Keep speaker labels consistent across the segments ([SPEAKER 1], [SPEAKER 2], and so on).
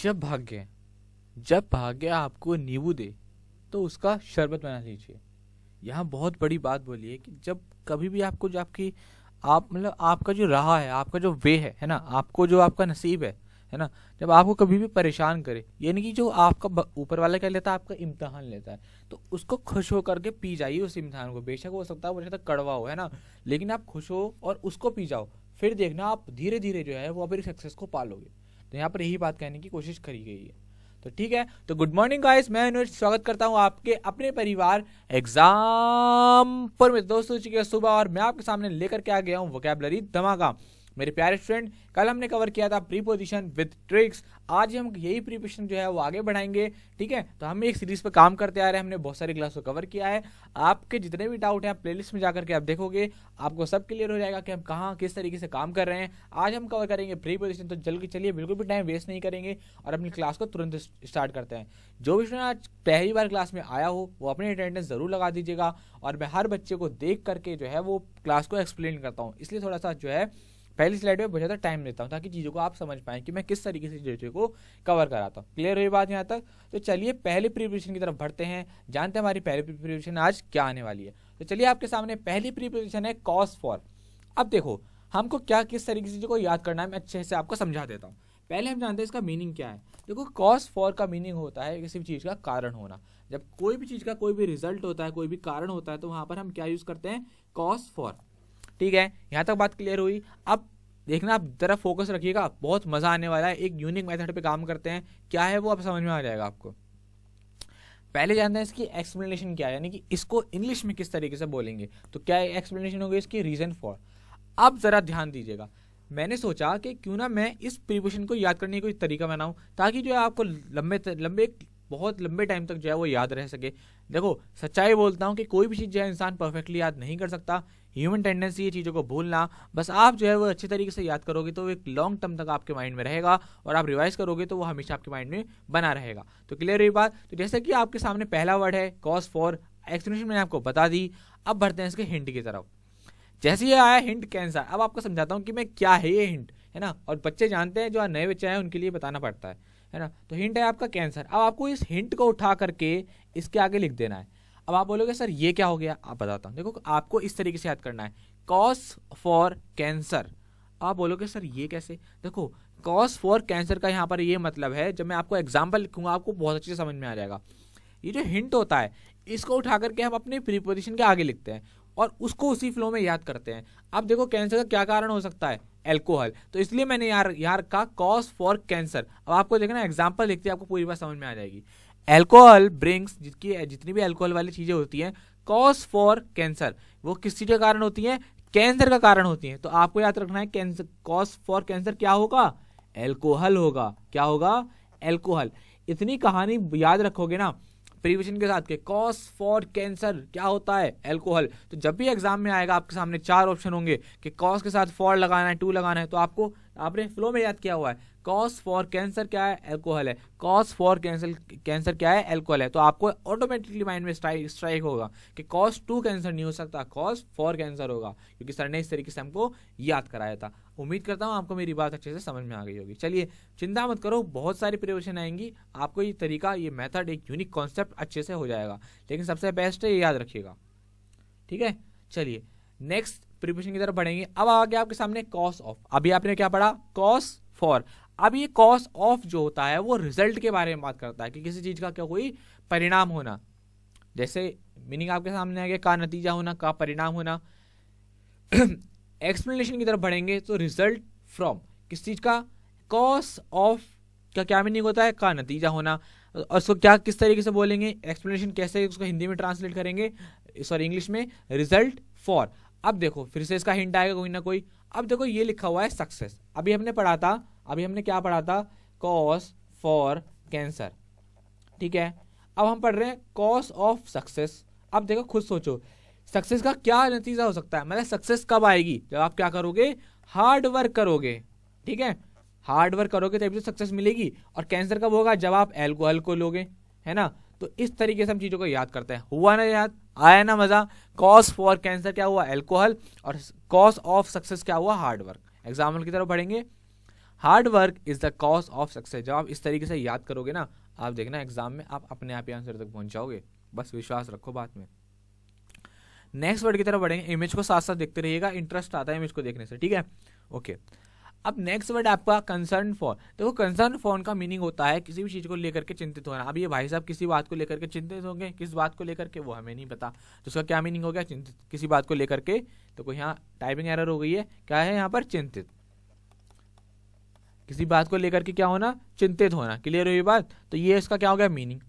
[SPEAKER 1] जब भाग्य आपको नींबू दे तो उसका शरबत बना लीजिए। यहाँ बहुत बड़ी बात बोली है कि जब कभी भी आपको जो आप मतलब आपका जो रहा है, आपका जो वे है ना, आपको जो आपका नसीब है ना, जब आपको कभी भी परेशान करे, यानी कि जो आपका ऊपर वाला क्या लेता है, आपका इम्तिहान लेता है, तो उसको खुश हो करके पी जाइए उस इम्तिहान को। बेशक हो सकता है वो शायद कड़वा हो, है ना, लेकिन आप खुश हो और उसको पी जाओ, फिर देखना आप धीरे धीरे जो है वो अपनी सक्सेस को पालोगे। तो यहाँ पर यही बात कहने की कोशिश करी गई है। तो ठीक है, तो गुड मॉर्निंग गाइस, मैं अनुज स्वागत करता हूँ आपके अपने परिवार एग्जाम पर में। दोस्तों चुकी सुबह और मैं आपके सामने लेकर के आ गया हूँ वोकैबुलरी धमाका। मेरे प्यारे स्टूडेंट, कल हमने कवर किया था प्रीपोजिशन विद ट्रिक्स। आज हम यही प्रीपोजिशन जो है वो आगे बढ़ाएंगे। ठीक है, तो हम एक सीरीज पर काम करते आ रहे हैं, हमने बहुत सारी क्लास को कवर किया है। आपके जितने भी डाउट हैं आप प्लेलिस्ट में जाकर के आप देखोगे, आपको सब क्लियर हो जाएगा कि हम कहाँ किस तरीके से काम कर रहे हैं। आज हम कवर करेंगे प्रीपोजिशन, तो जल्दी चलिए, बिल्कुल भी टाइम वेस्ट नहीं करेंगे और अपनी क्लास को तुरंत स्टार्ट करते हैं। जो भी स्टूडेंट आज पहली बार क्लास में आया हो वो अपनी अटेंडेंस जरूर लगा दीजिएगा, और मैं हर बच्चे को देख करके जो है वो क्लास को एक्सप्लेन करता हूँ, इसलिए थोड़ा सा जो है पहली स्लाइड में बहुत ज़्यादा टाइम लेता हूँ ताकि चीज़ों को आप समझ पाएं कि मैं किस तरीके से चीज़ों को कवर कराता हूँ। क्लियर हुई बात यहाँ तक? तो चलिए पहले प्रीपोजिशन की तरफ बढ़ते हैं, जानते हैं हमारी पहली प्रीपोजिशन आज क्या आने वाली है। तो चलिए आपके सामने पहली प्रीपोजिशन है कॉज फॉर। अब देखो हमको क्या किस तरीके से चीज़ों को याद करना है, मैं अच्छे से आपको समझा देता हूँ। पहले हम जानते हैं इसका मीनिंग क्या है। देखो कॉज फॉर का मीनिंग होता है किसी भी चीज़ का कारण होना। जब कोई भी चीज़ का कोई भी रिजल्ट होता है, कोई भी कारण होता है, तो वहाँ पर हम क्या यूज़ करते हैं? Cause for. ठीक है, यहाँ तक बात क्लियर हुई। अब देखना आप जरा फोकस रखिएगा, बहुत मजा आने वाला है। एक यूनिक मेथड पे काम करते हैं, क्या है वो अब समझ में आ जाएगा आपको। पहले जानते हैं इसकी एक्सप्लेनेशन क्या है, यानी कि इसको इंग्लिश में किस तरीके से बोलेंगे। तो क्या एक्सप्लेनेशन होगी इसकी? Reason for. अब जरा ध्यान दीजिएगा, मैंने सोचा कि क्यों ना मैं इस प्रीपोजिशन को याद करने का कोई तरीका बनाऊं ताकि जो है आपको बहुत लंबे टाइम तक जो है वो याद रह सके। देखो सच्चाई बोलता हूँ कि कोई भी चीज़ जो है इंसान परफेक्टली याद नहीं कर सकता, ह्यूमन टेंडेंसी है चीज़ों को भूलना। बस आप जो है वो अच्छे तरीके से याद करोगे तो एक लॉन्ग टर्म तक आपके माइंड में रहेगा, और आप रिवाइज करोगे तो वो हमेशा आपके माइंड में बना रहेगा। तो क्लियर हुई बात? तो जैसे कि आपके सामने पहला वर्ड है कॉज फॉर, एक्सप्लेनेशन मैंने आपको बता दी। अब बढ़ते हैं इसके हिंट की तरफ। जैसे ये आया हिंट कैंसर, अब आपको समझाता हूँ कि मैं क्या है ये हिंट, है ना। और बच्चे जानते हैं, जो नए बच्चे हैं उनके लिए बताना पड़ता है ना। तो हिंट है आपका कैंसर। अब आपको इस हिंट को उठा करके इसके आगे लिख देना है। अब आप बोलोगे सर ये क्या हो गया, आप बताता हूँ। देखो आपको इस तरीके से याद करना है, कॉज फॉर कैंसर। आप बोलोगे सर ये कैसे? देखो कॉज फॉर कैंसर का यहाँ पर ये मतलब है, जब मैं आपको एग्जाम्पल लिखूंगा आपको बहुत अच्छे से समझ में आ जाएगा। ये जो हिंट होता है इसको उठा करके हम अपने प्रीपोजिशन के आगे लिखते हैं और उसको उसी फ्लो में याद करते हैं। अब देखो कैंसर का क्या कारण हो सकता है? अल्कोहल। तो इसलिए मैंने यार का कॉज फॉर कैंसर। अब आपको देखना एग्जाम्पल लिखते हैं, आपको पूरी बात समझ में आ जाएगी। अल्कोहल ब्रिंग्स, जितनी भी अल्कोहल वाली चीजें होती हैं, कॉज फॉर कैंसर, वो किस चीज के कारण होती हैं? कैंसर का कारण होती हैं। तो आपको याद रखना है कैंसर, कॉज फॉर कैंसर क्या होगा? अल्कोहल होगा। क्या होगा? अल्कोहल। इतनी कहानी याद रखोगे ना प्रीपोजिशन के साथ के, कॉज फॉर कैंसर क्या होता है? अल्कोहल। तो जब भी एग्जाम में आएगा आपके सामने 4 ऑप्शन होंगे कि कॉज के साथ फॉर लगाना है, टू लगाना है, तो आपने फ्लो में याद किया हुआ है कॉज फॉर कैंसर क्या है? अल्कोहल है। कॉज फॉर कैंसर क्या है? अल्कोहल है। तो आपको ऑटोमेटिकली माइंड में स्ट्राइक होगा कि कॉज टू कैंसर नहीं हो सकता, कॉज फॉर कैंसर होगा, क्योंकि सर ने इस तरीके से हमको याद कराया था। उम्मीद करता हूँ आपको मेरी बात अच्छे से समझ में आ गई होगी। चलिए चिंता मत करो, बहुत सारी प्रिपरेशन आएंगी, आपको ये तरीका, ये मेथड, एक यूनिक कॉन्सेप्ट अच्छे से हो जाएगा। लेकिन सबसे बेस्ट है ये याद रखिएगा, ठीक है। चलिए नेक्स्ट प्रिपरेशन की तरफ बढ़ेंगे। अब आ गया आपके सामने कॉज ऑफ। अभी आपने क्या पढ़ा? Cause for. अब ये कॉज ऑफ जो होता है वो रिजल्ट के बारे में बात करता है कि किसी चीज का क्या कोई परिणाम होना। जैसे मीनिंग आपके सामने आ गया, का नतीजा होना, का परिणाम होना। एक्सप्लेनेशन की तरफ बढ़ेंगे तो रिजल्ट फ्रॉम, किस चीज का? कॉज ऑफ का क्या मीनिंग होता है? का नतीजा होना। और उसको क्या किस तरीके से बोलेंगे? एक्सप्लेनेशन कैसे उसको हिंदी में ट्रांसलेट करेंगे, सॉरी इंग्लिश में? Result for. अब देखो फिर से इसका हिंट आएगा कोई ना कोई। अब देखो ये लिखा हुआ है सक्सेस। अभी हमने क्या पढ़ा था? कॉज फॉर कैंसर, ठीक है। अब हम पढ़ रहे हैं कॉज ऑफ सक्सेस। अब देखो खुद सोचो सक्सेस का क्या नतीजा हो सकता है, मतलब सक्सेस कब आएगी? जब आप क्या करोगे? हार्ड वर्क करोगे, ठीक है। हार्ड वर्क करोगे तभी तो सक्सेस मिलेगी। और कैंसर कब होगा? जब आप अल्कोहल को लोगे, है ना। तो इस तरीके से हम चीजों को याद करते हैं। हुआ ना याद? आया ना मजा? कॉज फॉर कैंसर क्या हुआ? अल्कोहल। और कॉज ऑफ सक्सेस क्या हुआ? Hard work. एग्जाम्पल की तरफ बढ़ेंगे। Hard work is the cause of success. जब आप इस तरीके से याद करोगे ना, आप देखना एग्जाम में आप अपने आप ही आंसर तक पहुंच जाओगे, बस विश्वास रखो बात में। नेक्स्ट वर्ड की तरफ बढ़ेंगे, इमेज को साथ साथ देखते रहिएगा, इंटरेस्ट आता है इमेज को देखने से, ठीक है। ओके, अब नेक्स्ट वर्ड आपका कंसर्न फॉर। देखो कंसर्न फॉर का मीनिंग होता है किसी भी चीज को लेकर के चिंतित होना। अब ये भाई साहब किसी बात को लेकर के चिंतित होंगे, किस बात को लेकर के वो हमें नहीं पता, तो उसका क्या मीनिंग हो गया, चिंतित किसी बात को लेकर के। तो कोई यहाँ टाइपिंग एरर हो गई है, क्या है यहाँ पर, चिंतित, किसी बात को लेकर के क्या होना, चिंतित होना। क्लियर हुई बात, तो ये इसका क्या हो गया मीनिंग।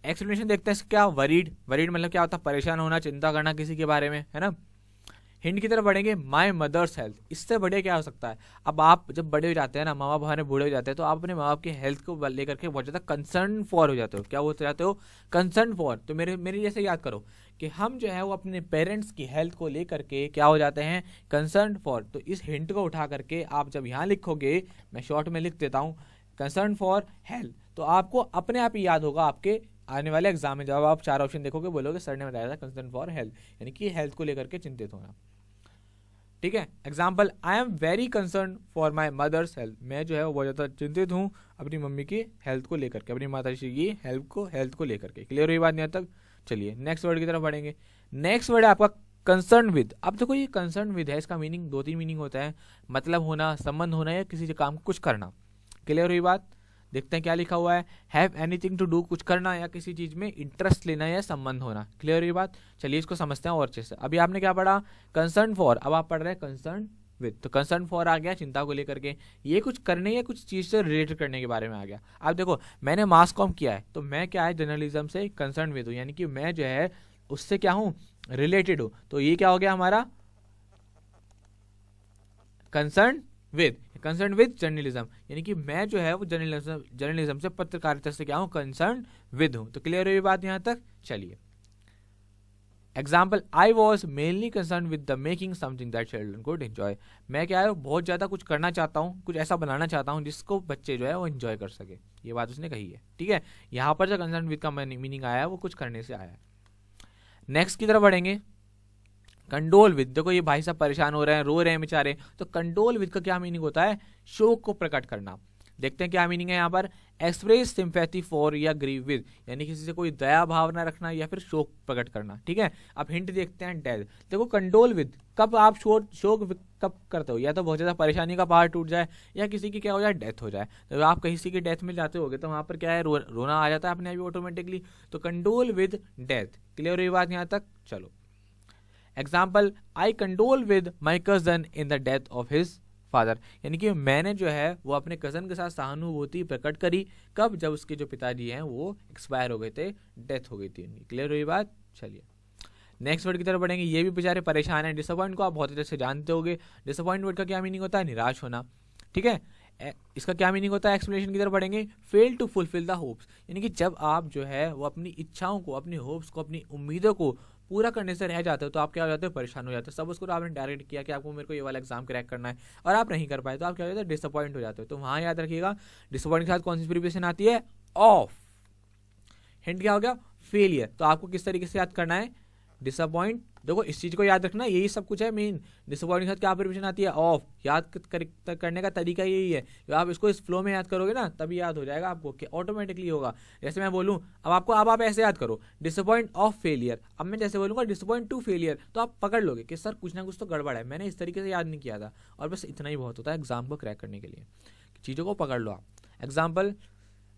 [SPEAKER 1] एक्सप्लेनेशन देखते हैं क्या, वरीड। वरीड मतलब क्या होता है, परेशान होना, चिंता करना किसी के बारे में, है ना। हिंट की तरफ बढ़ेंगे, माई मदर्स हेल्थ। इससे बड़े क्या हो सकता है। अब आप जब बड़े हो जाते हैं ना, माँ बाप हमारे बूढ़े हो जाते हैं, तो आप अपने माँ बाप की हेल्थ को लेकर के बहुत ज़्यादा कंसर्न फॉर हो जाते हो। क्या हो जाते हो, कंसर्न फॉर। तो मेरे जैसे याद करो कि हम जो है वो अपने पेरेंट्स की हेल्थ को लेकर के क्या हो जाते हैं, कंसर्न फॉर। तो इस हिंट को उठा करके आप जब यहाँ लिखोगे, मैं शॉर्ट में लिख देता हूँ कंसर्न फॉर हेल्थ, तो आपको अपने आप ही याद होगा आपके आने वाले एग्जाम में। जब आप 4 ऑप्शन देखोगे बोलोगे सर ने बताया था कंसर्न फॉर हेल्थ, यानी कि हेल्थ को लेकर के चिंतित होना, ठीक है। Example, I am very concern for my mother's health. मैं जो है वो बहुत ज़्यादा चिंतित हूँ अपनी मम्मी की हेल्थ को लेकर के, अपनी माताजी की हेल्थ को लेकर के। क्लियर हुई बात यहाँ तक। चलिए नेक्स्ट वर्ड की तरफ बढ़ेंगे। नेक्स्ट वर्ड है आपका कंसर्न विद। अब देखो ये कंसर्न विद है, इसका मीनिंग 2-3 मीनिंग होता है, मतलब होना, संबंध होना, या किसी काम को कुछ करना। क्लियर हुई बात। देखते हैं क्या लिखा हुआ है, हैव एनीथिंग टू डू, कुछ करना या किसी चीज में इंटरेस्ट लेना या संबंध होना। क्लियर हुई बात। चलिए इसको समझते हैं और अच्छे से। अभी आपने क्या पढ़ा, कंसर्न फॉर, अब आप पढ़ रहे हैं कंसर्न विद। तो कंसर्न फॉर आ गया चिंता को लेकर के, ये कुछ करने या कुछ चीज से रिलेटेड करने के बारे में आ गया। अब देखो मैंने मास कॉम किया है, तो मैं क्या है, जर्नलिज्म से कंसर्न विद हूँ, यानी कि मैं जो है उससे क्या हूँ, रिलेटेड हूँ। तो ये क्या हो गया हमारा, कंसर्न विद जर्नलिज्म, यानी कि मैं जो है वो जर्नलिज्म से, पत्रकारिता से क्या हूं, कंसर्न विद हूं। तो क्लियर हुई बात यहां तक। चलिए example, I was mainly concern with the making something that children could enjoy. मैं क्या है बहुत ज्यादा कुछ करना चाहता हूँ, कुछ ऐसा बनाना चाहता हूँ जिसको बच्चे जो है वो एंजॉय कर सके। ये बात उसने कही है, ठीक है। यहाँ पर जो कंसर्न विद का मीनिंग आया है वो कुछ करने से आया है। नेक्स्ट की तरफ बढ़ेंगे, कंडोल विद। देखो ये भाई साहब परेशान हो रहे हैं, रो रहे हैं बेचारे, तो कंडोल विद का क्या मीनिंग होता है, शोक को प्रकट करना। देखते हैं क्या मीनिंग है यहाँ पर, एक्सप्रेस सिंपैथी फॉर या ग्रीव विद, यानी किसी से कोई दया भावना रखना या फिर शोक प्रकट करना, ठीक है। अब हिंट देखते हैं, डेथ। देखो कंडोल विद, कब आप शोक कब करते हो, या तो बहुत ज्यादा परेशानी का पहाड़ टूट जाए, या किसी की क्या हो जाए, डेथ हो जाए। तो आप किसी की डेथ में जाते होगे तो वहां पर क्या है, रोना आ जाता है अपने आप ऑटोमेटिकली। तो कंडोल विद डेथ। क्लियर हुई बात यहाँ तक। चलो example, I condole with my cousin in the death of his father, यानी कि मैंने जो है वो अपने कजन के साथ सहानुभूति प्रकट करी, कब, जब उसके जो पिताजी हैं वो एक्सपायर हो गए थे, डेथ हो गई थी उनकी। क्लियर हुई बात। चलिए नेक्स्ट वर्ड की तरफ बढ़ेंगे। ये भी बेचारे परेशान हैं। डिसअपॉइंट को आप बहुत अच्छे से जानते होंगे। डिसअपॉइंट वर्ड का क्या मीनिंग होता है, निराश होना, ठीक है। इसका क्या मीनिंग होता है, एक्सप्लेनेशन की तरफ बढ़ेंगे। Fail to fulfil the hopes, यानी कि जब आप जो है वो अपनी इच्छाओं को, अपनी होप्स को, अपनी उम्मीदों को पूरा करने से रह जाते हो, तो आप क्या हो जाते हो, परेशान हो जाते हो। सब उसको आपने डायरेक्ट किया कि आपको मेरे को ये वाला एग्जाम क्रैक करना है, और आप नहीं कर पाए, तो आप क्या हो जाते हो, डिसअपॉइंट हो जाते हो। तो वहां याद रखिएगा डिसअपॉइंट के साथ कौन सी प्रीपोजिशन आती है, ऑफ। हिंट क्या हो गया, फेलियर। तो आपको किस तरीके से याद करना है, डिसअपॉइंट। देखो इस चीज को याद रखना, यही सब कुछ है मेन। डिसअपॉइंट के साथ क्या प्रीपोजिशन आती है, ऑफ। याद करने का तरीका यही है, तो आप इसको इस फ्लो में याद करोगे ना, तभी याद हो जाएगा आपको, कि ऑटोमेटिकली होगा। जैसे मैं बोलूं अब आप ऐसे याद करो, डिसअपॉइंट ऑफ फेलियर। अब मैं जैसे बोलूंगा डिसअपॉइंट टू फेलियर, तो आप पकड़ लोगे कि सर कुछ ना कुछ तो गड़बड़ है, मैंने इस तरीके से याद नहीं किया था। और बस इतना ही बहुत होता है एग्जाम को क्रैक करने के लिए, चीजों को पकड़ लो आप। Example,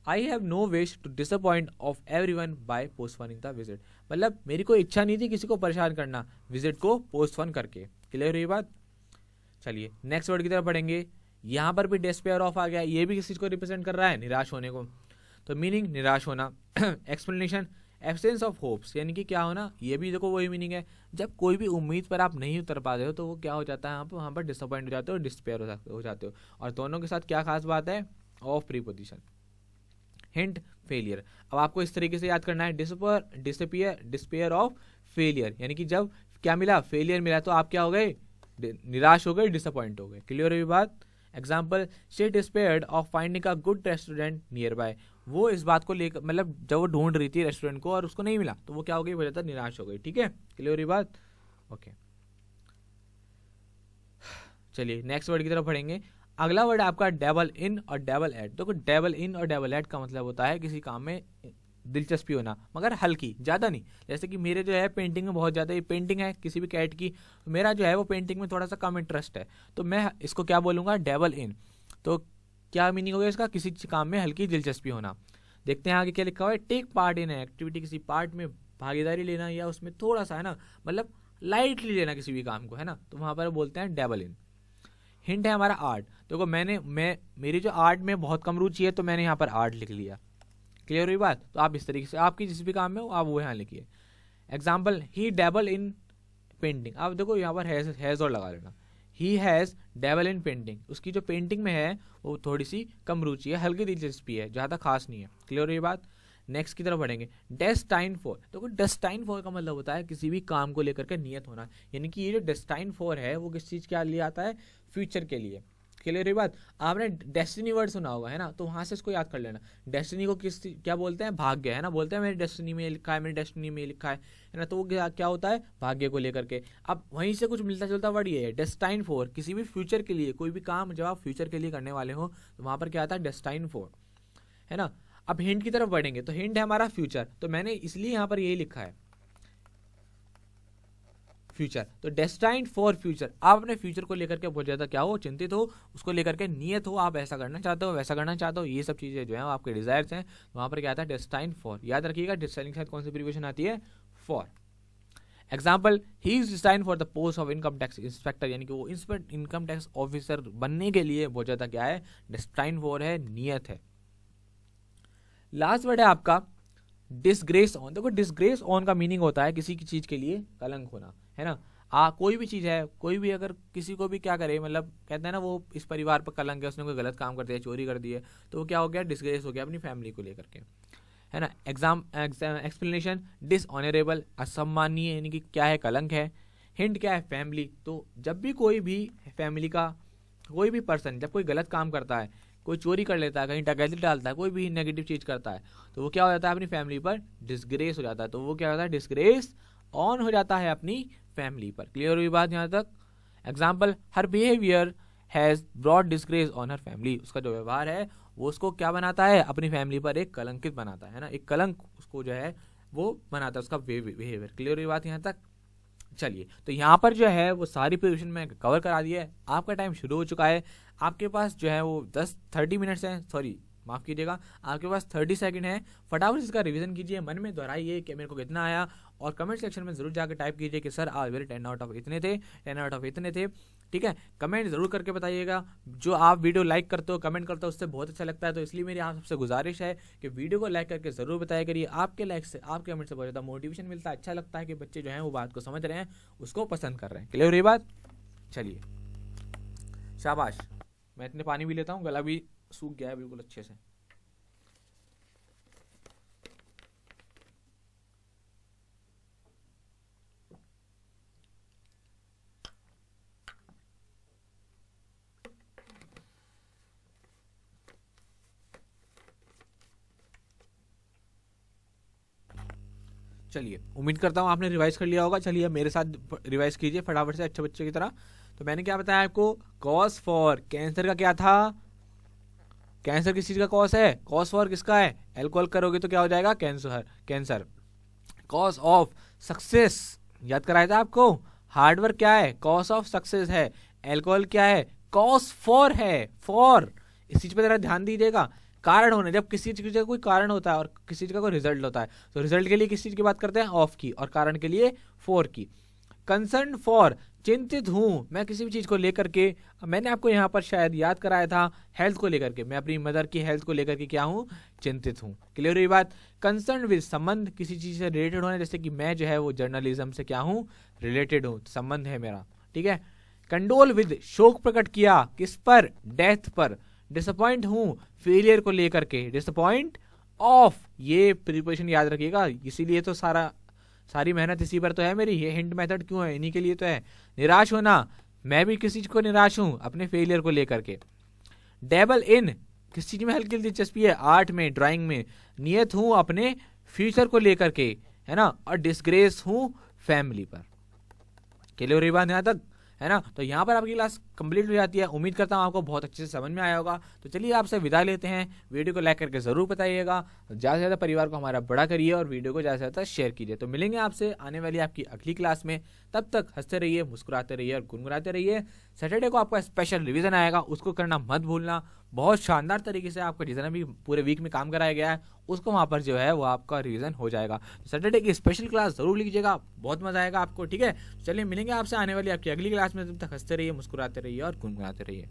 [SPEAKER 1] I have no wish to disappoint of everyone by postponing the visit, मतलब मेरी कोई इच्छा नहीं थी किसी को परेशान करना, विजिट को पोस्टपोन करके। क्लियर हुई बात। चलिए नेक्स्ट वर्ड की तरफ पढ़ेंगे। यहाँ पर भी डिस्पेयर ऑफ आ गया, ये भी किस चीज को रिप्रेजेंट कर रहा है, निराश होने को। तो मीनिंग निराश होना। एक्सप्लेनेशन, एब्सेंस ऑफ होप्स, यानी कि क्या होना, ये भी देखो वही मीनिंग है। जब कोई भी उम्मीद पर आप नहीं उतर पाते हो तो वो क्या हो जाता है, वहाँ पर डिसअपॉइंट हो जाते हो, डिस्पेयर हो जाते हो। और दोनों के साथ क्या खास बात है, ऑफ प्रीपोजिशन। Hint, failure. अब आपको इस तरीके से याद करना है, डिस्पेयर ऑफ फेलियर, यानी कि जब क्या मिला, फेलियर मिला, तो आप क्या हो गए, निराश हो गए, डिसअपॉइंट हो गए। क्लियर हुई बात। Example, she despaired of finding a good restaurant near by, वो इस बात को लेकर, मतलब जब वो ढूंढ रही थी रेस्टोरेंट को और उसको नहीं मिला, तो वो क्या हो गई, वजह निराश हो गई। ठीक है, क्लियर हुई बात। ओके चलिए नेक्स्ट वर्ड की तरफ पढ़ेंगे। अगला वर्ड है आपका डबल इन और डबल एट। देखो डबल इन और डबल एट का मतलब होता है किसी काम में दिलचस्पी होना, मगर हल्की, ज़्यादा नहीं। जैसे कि मेरे जो है पेंटिंग में बहुत ज़्यादा, ये पेंटिंग है किसी भी कैट की, मेरा जो है वो पेंटिंग में थोड़ा सा कम इंटरेस्ट है, तो मैं इसको क्या बोलूँगा, डबल इन। तो क्या मीनिंग हो गया इसका, किसी काम में हल्की दिलचस्पी होना। देखते हैं आगे क्या लिखा हुआ है, टेक पार्ट इन एक्टिविटी, किसी पार्ट में भागीदारी लेना या उसमें थोड़ा सा है ना, मतलब लाइटली लेना किसी भी काम को, है ना, तो वहाँ पर बोलते हैं डबल इन। हिंट है हमारा आर्ट। देखो मेरी जो आर्ट में बहुत कम रुचि है, तो मैंने यहाँ पर आर्ट लिख लिया। क्लियर हुई बात। तो आप इस तरीके से आपकी जिस भी काम में हो आप वो यहाँ लिखिए। Example, he double in painting. आप देखो यहाँ पर हैज़ और लगा लेना, he has double in painting. उसकी जो पेंटिंग में है वो थोड़ी सी कम रुचि है, हल्की दिलचस्पी है, ज़्यादा खास नहीं है। क्लियर हुई बात। नेक्स्ट की तरफ बढ़ेंगे, डेस्टाइन फॉर। देखो डेस्टाइन फॉर का मतलब होता है किसी भी काम को लेकर के नियत होना, यानी कि ये जो डेस्टाइन फॉर है वो किस चीज़ के लिए आता है, फ्यूचर के लिए। क्लियर है बात। आपने डेस्टिनी वर्ड सुना होगा, है ना, तो वहां से इसको याद कर लेना। डेस्टिनी को क्या बोलते हैं, भाग्य, है ना, बोलते हैं मेरी डेस्टिनी में लिखा है, मेरी डेस्टिनी में लिखा है ना, तो वो क्या होता है, भाग्य को लेकर के। अब वहीं से कुछ मिलता जुलता वर्ड ये है, डेस्टाइन फॉर, किसी भी फ्यूचर के लिए, कोई भी काम जब आप फ्यूचर के लिए करने वाले हो तो वहां पर क्या आता है, डेस्टाइन फॉर, है ना। अब हिंट की तरफ बढ़ेंगे, तो हिंट है हमारा फ्यूचर, तो मैंने इसलिए यहाँ पर यही लिखा है फ्यूचर। तो डेस्टाइन्ड फॉर फ्यूचर, आप अपने फ्यूचर को लेकर के बहुत ज्यादा क्या हो, चिंतित हो, उसको लेकर के नियत हो, आप ऐसा करना चाहते हो, वैसा करना चाहते हो, ये सब चीजें जो है आपके डिजायर्स हैं, वहां पर क्या आता है, डेस्टाइन्ड फॉर। याद रखिएगा डेस्टाइन्ड के साथ कौन सी प्रीपोजिशन आती है, for. Example, he is destined for the post of income tax inspector, यानी कि वो इनकम टैक्स ऑफिसर बनने के लिए बहुत ज्यादा क्या है, डेस्टाइन्ड फॉर है, नियत है। लास्ट वर्ड है आपका डिसग्रेस ऑन। देखो डिसग्रेस ऑन का मीनिंग होता है किसी की चीज के लिए कलंक होना, है ना। कोई भी चीज है, कोई भी अगर किसी को भी क्या करे, मतलब कहते हैं ना वो इस परिवार पर कलंक है, उसने कोई गलत काम कर दिया, चोरी कर दी है, तो वो क्या हो गया, डिसग्रेस हो गया अपनी फैमिली को लेकर के, है ना। एक्सप्लेनेशन, डिसऑनरेबल, असम्मानीय, यानी कि क्या है, कलंक है। हिंट क्या है, फैमिली। तो जब भी कोई भी फैमिली का कोई भी पर्सन जब कोई गलत काम करता है, कोई चोरी कर लेता है, कहीं डकैती डालता है, कोई भी नेगेटिव चीज करता है, तो वो क्या हो जाता है, अपनी फैमिली पर डिसग्रेस हो जाता है। तो वो क्या होता है, डिसग्रेस ऑन हो जाता है अपनी फैमिली पर। क्लियर हुई बात यहाँ तक। Example, her behaviour has brought disgrace on her family. उसका जो व्यवहार है वो उसको क्या बनाता है, अपनी फैमिली पर एक कलंकित बनाता है ना, एक कलंक उसको जो है वो बनाता है, उसका बिहेवियर। क्लियर हुई बात यहाँ तक। चलिए, तो यहाँ पर जो है वो सारी प्रिपरेशन में कवर करा दिया है। आपका टाइम शुरू हो चुका है, आपके पास जो है वो 30 मिनट्स हैं, सॉरी माफ कीजिएगा, आपके पास 30 सेकंड है। फटाफट इसका रिवीजन कीजिए, मन में दोहराइए कि मेरे को कितना आया, और कमेंट सेक्शन में जरूर जाकर टाइप कीजिए कि सर आज मेरे 10 आउट ऑफ इतने थे, 10 आउट ऑफ इतने थे। ठीक है, कमेंट जरूर करके बताइएगा। जो आप वीडियो लाइक करते हो, कमेंट करते हो, उससे बहुत अच्छा लगता है, तो इसलिए मेरी आप सबसे गुजारिश है कि वीडियो को लाइक करके जरूर बताया करिए। आपके लाइक से, आपके कमेंट से बहुत ज़्यादा मोटिवेशन मिलता है, अच्छा लगता है कि बच्चे जो हैं वो बात को समझ रहे हैं, उसको पसंद कर रहे हैं। क्लियर ये बात। चलिए शाबाश। मैं इतने पानी भी लेता हूँ, गला भी सूख गया है बिल्कुल अच्छे से। चलिए, उम्मीद करता हूँ आपने रिवाइज कर लिया होगा। चलिए मेरे साथ रिवाइज कीजिए फटाफट से, अच्छे बच्चे की तरह। तो मैंने क्या बताया आपको, कॉज फॉर कैंसर का क्या था, कैंसर किस चीज का कॉज है, कॉज फॉर किसका है, एल्कोहल करोगे तो क्या हो जाएगा, कैंसर। कॉज ऑफ सक्सेस याद कराया था आपको, हार्डवर्क क्या है, कॉज ऑफ सक्सेस है, एल्कोहल क्या है, कॉज फॉर है, फॉर। इस चीज पर जरा ध्यान दीजिएगा। कारण होने, जब किसी चीज का कोई कारण होता है और किसी चीज का कोई रिजल्ट होता है, तो रिजल्ट के लिए किस चीज की बात करते हैं, ऑफ की, और कारण के लिए फॉर की। कंसर्न फॉर, चिंतित हूं मैं किसी भी चीज को लेकर के। मैंने आपको यहाँ पर शायद याद कराया था हेल्थ को लेकर के, मैं अपनी मदर की हेल्थ को लेकर के क्या हूँ, चिंतित हूँ। क्लियर हुई बात। कंसर्न विद, संबंध, किसी चीज से रिलेटेड होने, जैसे कि मैं जो है वो जर्नलिज्म से क्या हूँ, रिलेटेड हूँ, संबंध है मेरा। ठीक है। कंडोल विद, शोक प्रकट किया, किस पर, डेथ पर। डिसअपॉइंट हूं, फेलियर को लेकर के, डिसअपॉइंट ऑफ, ये प्रीपोजिशन याद रखिएगा, इसीलिए तो सारी मेहनत इसी पर तो है मेरी, ये हिंट मेथड क्यों है, इन्हीं के लिए तो है। निराश होना, मैं भी किसी चीज को निराश हूं अपने फेलियर को लेकर के। डेबल इन, किस चीज में हल्की दिलचस्पी है, आर्ट में, ड्राइंग में। नियत हूं अपने फ्यूचर को लेकर के, है ना। और डिसग्रेस हूं फैमिली पर। क्लियर रही बात यहां तक, है ना। तो यहाँ पर आपकी क्लास कंप्लीट हो जाती है। उम्मीद करता हूँ आपको बहुत अच्छे से समझ में आया होगा। तो चलिए आपसे विदा लेते हैं। वीडियो को लाइक करके ज़रूर बताइएगा, ज़्यादा से ज़्यादा परिवार को हमारा बड़ा करिए और वीडियो को ज़्यादा से ज़्यादा शेयर कीजिए। तो मिलेंगे आपसे आने वाली आपकी अगली क्लास में। तब तक हंसते रहिए, मुस्कुराते रहिए और गुनगुनाते रहिए। सैटरडे को आपका स्पेशल रिवीजन आएगा, उसको करना मत भूलना। बहुत शानदार तरीके से आपका जितना भी पूरे वीक में काम कराया गया है उसको वहाँ पर जो है वो आपका रिवीजन हो जाएगा। सैटरडे की स्पेशल क्लास जरूर लीजिएगा, बहुत मजा आएगा आपको। ठीक है, चलिए मिलेंगे आपसे आने वाली आपकी अगली क्लास में। तब तक हंसते रहिए, मुस्कुराते रहिए और गुनगुनाते रहिए।